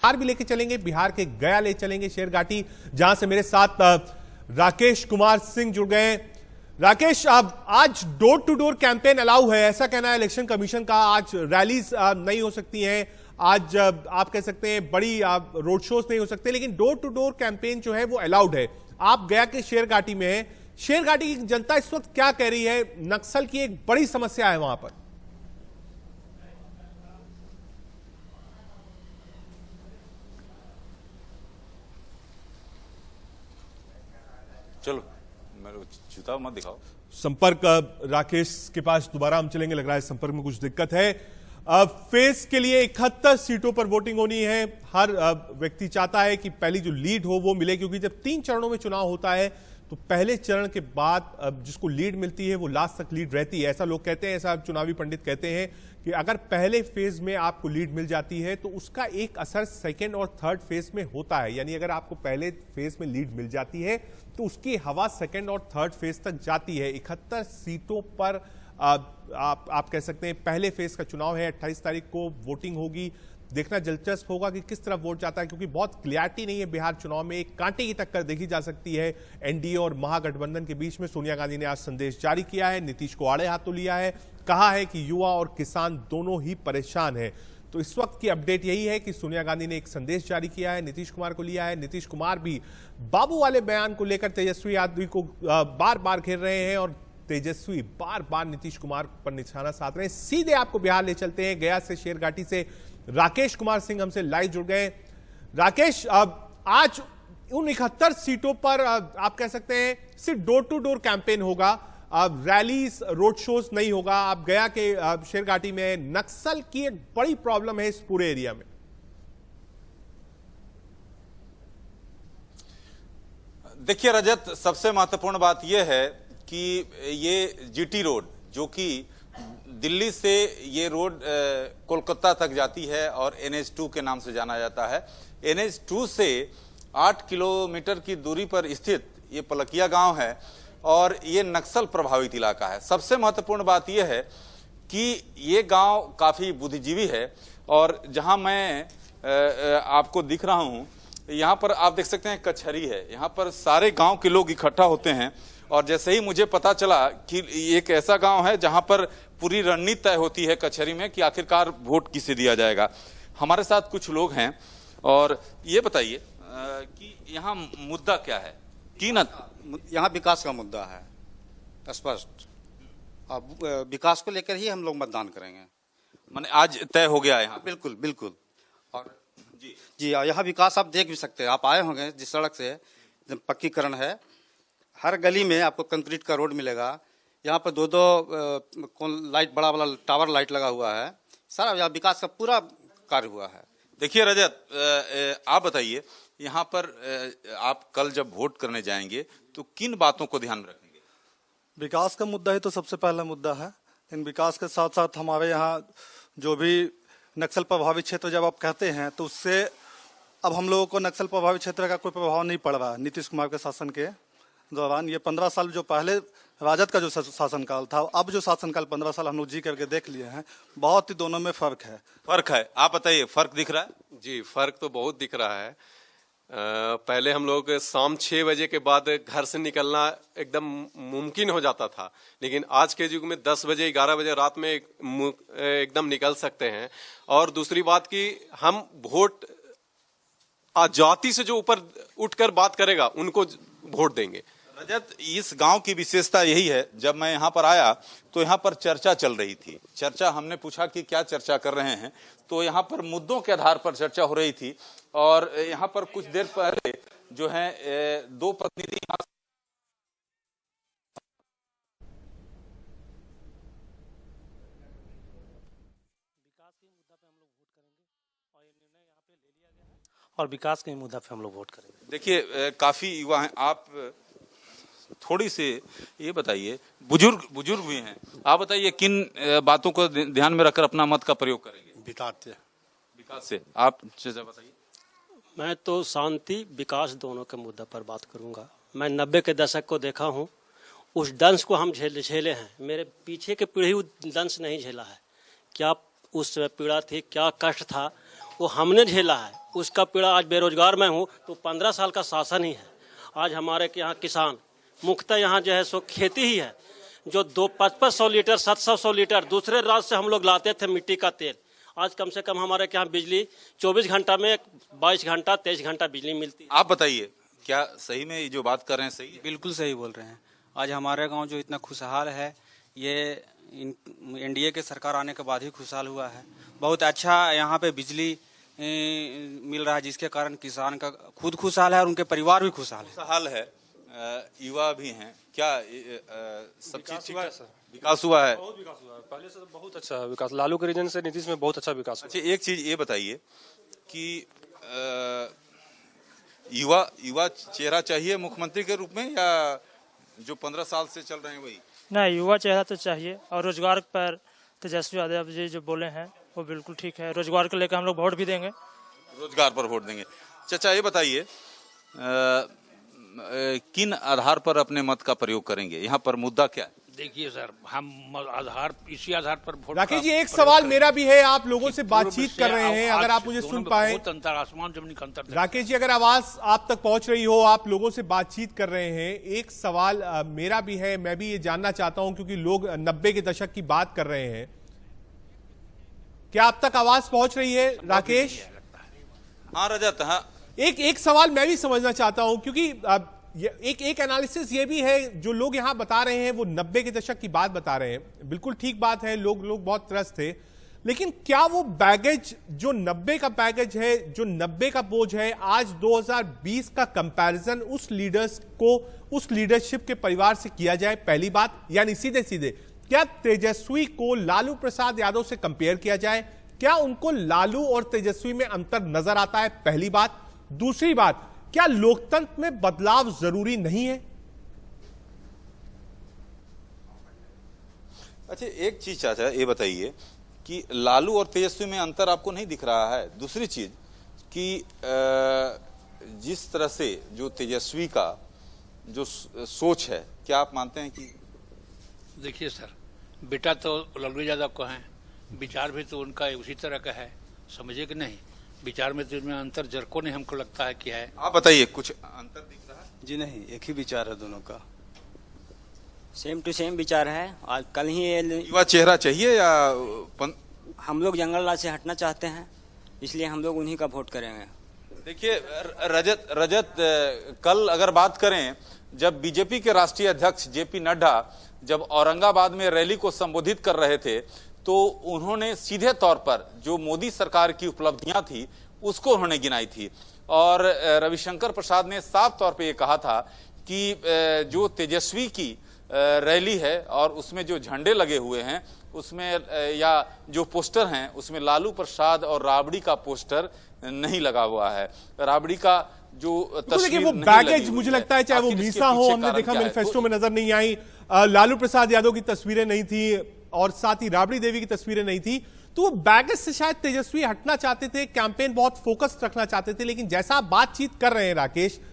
बिहार भी लेके चलेंगे, बिहार के गया ले चलेंगे शेरघाटी, जहां से मेरे साथ राकेश कुमार सिंह जुड़ गए। राकेश, अब आज door to door campaign allow है, ऐसा कहना है इलेक्शन कमीशन का। आज रैलीज नहीं हो सकती हैं, आज आप कह सकते हैं बड़ी रोड शोज नहीं हो सकते, लेकिन डोर टू डोर कैंपेन जो है वो अलाउड है। आप गया के शेरघाटी में हैं, शेरघाटी की जनता इस वक्त क्या कह रही है? नक्सल की एक बड़ी समस्या है वहां पर। चलो मेरे जूता मत दिखाओ। संपर्क राकेश के पास दोबारा हम चलेंगे, लग रहा है संपर्क में कुछ दिक्कत है। फेस के लिए 71 सीटों पर वोटिंग होनी है। हर व्यक्ति चाहता है कि पहली जो लीड हो वो मिले, क्योंकि जब 3 चरणों में चुनाव होता है तो पहले चरण के बाद जिसको लीड मिलती है वो लास्ट तक लीड रहती है, ऐसा लोग कहते हैं, ऐसा चुनावी पंडित कहते हैं कि अगर पहले फेज में आपको लीड मिल जाती है तो उसका एक असर सेकेंड और थर्ड फेज में होता है। यानी अगर आपको पहले फेज में लीड मिल जाती है तो उसकी हवा सेकेंड और थर्ड फेज तक जाती है। 71 सीटों पर आप कह सकते हैं पहले फेज का चुनाव है। 28 तारीख को वोटिंग होगी। देखना दिलचस्प होगा कि किस तरफ वोट जाता है, क्योंकि बहुत क्लैरिटी नहीं है बिहार चुनाव में। एक कांटे की टक्कर देखी जा सकती है एनडीए और महागठबंधन के बीच में। सोनिया गांधी ने आज संदेश जारी किया है, नीतीश को आड़े हाथों लिया है, कहा है कि युवा और किसान दोनों ही परेशान हैं। तो इस वक्त की अपडेट यही है कि सोनिया गांधी ने एक संदेश जारी किया है, नीतीश कुमार को लिया है। नीतीश कुमार भी बाबू वाले बयान को लेकर तेजस्वी यादव को बार बार घेर रहे हैं और तेजस्वी बार बार नीतीश कुमार पर निशाना साध रहे हैं। सीधे आपको बिहार ले चलते हैं, गया से शेरघाटी से राकेश कुमार सिंह हमसे लाइव जुड़ गए। राकेश, आज उन 71 सीटों पर आप कह सकते हैं सिर्फ डोर टू डोर कैंपेन होगा, रैलीज रोड शोज नहीं होगा। आप गया के शेरघाटी में नक्सल की एक बड़ी प्रॉब्लम है इस पूरे एरिया में। देखिए रजत, सबसे महत्वपूर्ण बात यह है कि ये जीटी रोड जो कि दिल्ली से ये रोड कोलकाता तक जाती है और NH2 के नाम से जाना जाता है। NH2 से 8 किलोमीटर की दूरी पर स्थित ये पलकिया गांव है और ये नक्सल प्रभावित इलाका है। सबसे महत्वपूर्ण बात यह है कि ये गांव काफी बुद्धिजीवी है और जहां मैं आपको दिख रहा हूं, यहाँ पर आप देख सकते हैं कचहरी है। यहाँ पर सारे गांव के लोग इकट्ठा होते हैं और जैसे ही मुझे पता चला कि एक ऐसा गांव है जहां पर पूरी रणनीति तय होती है कचहरी में कि आखिरकार वोट किसे दिया जाएगा। हमारे साथ कुछ लोग हैं और ये बताइए कि यहाँ मुद्दा क्या है? यहाँ विकास का मुद्दा है स्पष्ट। अब विकास को लेकर ही हम लोग मतदान करेंगे। माने आज तय हो गया है यहाँ? बिल्कुल बिल्कुल। और जी यहाँ विकास आप देख भी सकते हैं, आप आए होंगे जिस सड़क से पक्कीकरण है, हर गली में आपको कंक्रीट का रोड मिलेगा। यहाँ पर दो लाइट, बड़ा बड़ा टावर लाइट लगा हुआ है। सारा यहाँ विकास का पूरा कार्य हुआ है। देखिए रजत, आप बताइए यहाँ पर आप कल जब वोट करने जाएंगे तो किन बातों को ध्यान में रखेंगे? विकास का मुद्दा ही तो सबसे पहला मुद्दा है। इन विकास के साथ साथ हमारे यहाँ जो भी नक्सल प्रभावित क्षेत्र जब आप कहते हैं तो उससे अब हम लोगों को नक्सल प्रभावित क्षेत्र का कोई प्रभाव नहीं पड़ रहा है। नीतीश कुमार के शासन के दौरान ये 15 साल जो पहले राजद का जो शासनकाल था, अब जो शासनकाल 15 साल हम लोग जी करके देख लिए हैं, बहुत ही दोनों में फर्क है। आप बताइए, फर्क दिख रहा है? जी, फर्क तो बहुत दिख रहा है। पहले हम लोग शाम 6 बजे के बाद घर से निकलना एकदम मुमकिन हो जाता था, लेकिन आज के युग में 10 बजे 11 बजे रात में एकदम निकल सकते हैं। और दूसरी बात कि हम वोट जाति से जो ऊपर उठकर बात करेगा उनको वोट देंगे। रजत, इस गांव की विशेषता यही है, जब मैं यहाँ पर आया तो यहाँ पर चर्चा चल रही थी। चर्चा, हमने पूछा कि क्या चर्चा कर रहे हैं, तो यहाँ पर मुद्दों के आधार पर चर्चा हो रही थी। और यहाँ पर कुछ देर पहले जो है 2 प्रतिनिधि और विकास के मुद्दा पे हम लोग वोट करेंगे। देखिए काफी युवा हैं, आप थोड़ी से ये बताइए, बुजुर्ग भी हैं, आप बताइए किन बातों को ध्यान में रखकर अपना मत का प्रयोग करेंगे? विकास से आप बताइए। मैं तो शांति विकास दोनों के मुद्दा पर बात करूंगा। मैं 90 के दशक को देखा हूं, उस दंश को हम झेले हैं। मेरे पीछे के पीढ़ी दंश नहीं झेला है। क्या उस पीड़ा थी, क्या कष्ट था, वो हमने झेला है, उसका पीड़ा आज बेरोजगार मैं हूँ तो 15 साल का शासन ही है। आज हमारे के यहाँ किसान मुख्यतः यहाँ जो है सो खेती ही है, जो 500 लीटर 700 लीटर दूसरे राज्य से हम लोग लाते थे मिट्टी का तेल, आज कम से कम हमारे के यहाँ बिजली 24 घंटा में 22 घंटा 23 घंटा बिजली मिलती है। आप बताइए, क्या सही में ये जो बात कर रहे हैं सही है? बिल्कुल सही बोल रहे हैं। आज हमारे गांव जो इतना खुशहाल है, ये एनडीए के सरकार आने के बाद ही खुशहाल हुआ है। बहुत अच्छा यहाँ पे बिजली मिल रहा है, जिसके कारण किसान का खुद खुशहाल है और उनके परिवार भी खुशहाल है। हाल है, युवा भी हैं, क्या सब चीज ठीक है? विकास हुआ है। बहुत विकास हुआ है, पहले से तो बहुत अच्छा विकास, लालू के रीजन से नीतीश में बहुत अच्छा विकास हुआ। अच्छा, एक चीज ये बताइए कि युवा चेहरा चाहिए मुख्यमंत्री के रूप में, या जो 15 साल से चल रहे हैं वही? नहीं, युवा चेहरा तो चाहिए, और रोजगार पर तेजस्वी यादव जी जो बोले हैं वो बिल्कुल ठीक है। रोजगार को लेकर हम लोग वोट भी देंगे। रोजगार पर वोट देंगे। चाचा ये बताइए, किन आधार पर अपने मत का प्रयोग करेंगे? यहाँ पर मुद्दा क्या है? देखिए सर, हम आधार इसी आधार पर वोट राकेश जी, एक सवाल मेरा भी है, आप लोगों से बातचीत कर रहे हैं, अगर आप मुझे सुन पाए। बहुत अंतर, आसमान जमीन का अंतर। राकेश जी, अगर आवाज आप तक पहुंच रही हो, आप लोगों से बातचीत कर रहे हैं, एक सवाल मेरा भी है, मैं भी ये जानना चाहता हूं, क्योंकि लोग 90 के दशक की बात कर रहे हैं। क्या आप तक आवाज पहुंच रही है राकेश? हाँ रजत, हाँ। एक सवाल मैं भी समझना चाहता हूं, क्योंकि एक एनालिसिस ये भी है, जो लोग यहां बता रहे हैं वो 90 के दशक की बात बता रहे हैं। बिल्कुल ठीक बात है, लोग बहुत त्रस्त थे, लेकिन क्या वो बैगेज जो 90 का बैगेज है, जो 90 का बोझ है, आज 2020 का कंपैरिजन उस लीडर्स को, उस लीडरशिप के परिवार से किया जाए? पहली बात, यानी सीधे सीधे क्या तेजस्वी को लालू प्रसाद यादव से कंपेयर किया जाए? क्या उनको लालू और तेजस्वी में अंतर नजर आता है? पहली बात। दूसरी बात, क्या लोकतंत्र में बदलाव जरूरी नहीं है? अच्छा, एक चीज चाचा ये बताइए कि लालू और तेजस्वी में अंतर आपको नहीं दिख रहा है? दूसरी चीज कि जिस तरह से जो तेजस्वी का जो सोच है, क्या आप मानते हैं कि? देखिए सर, बेटा तो लालू यादव को है, विचार भी तो उनका उसी तरह का है, समझे कि नहीं? विचार में तो इनमें अंतर जरको नहीं हमको लगता है कि है। आप बताइए, कुछ अंतर दिख रहा है? जी नहीं, एक ही विचार है दोनों का, सेम टू सेम विचार है। आज कल ही युवा चेहरा चाहिए या हम लोग जंगल राज से हटना चाहते हैं, इसलिए हम लोग उन्हीं का वोट करेंगे। देखिए रजत, कल अगर बात करें, जब बीजेपी के राष्ट्रीय अध्यक्ष जेपी नड्डा जब औरंगाबाद में रैली को संबोधित कर रहे थे, तो उन्होंने सीधे तौर पर जो मोदी सरकार की उपलब्धियां थी उसको उन्होंने गिनाई थी, और रविशंकर प्रसाद ने साफ तौर पे ये कहा था कि जो तेजस्वी की रैली है और उसमें जो झंडे लगे हुए हैं उसमें, या जो पोस्टर हैं उसमें लालू प्रसाद और राबड़ी का पोस्टर नहीं लगा हुआ है। राबड़ी का जो तस्वीर वो बैगेज मुझे लगता है, चाहे वो मीसा हो, हमने देखा मैनिफेस्टो में नजर नहीं आई, लालू प्रसाद यादव की तस्वीरें नहीं थी और साथ ही राबड़ी देवी की तस्वीरें नहीं थी, तो वो बैगेज से शायद तेजस्वी हटना चाहते थे, कैंपेन बहुत फोकस रखना चाहते थे। लेकिन जैसा आप बातचीत कर रहे हैं राकेश,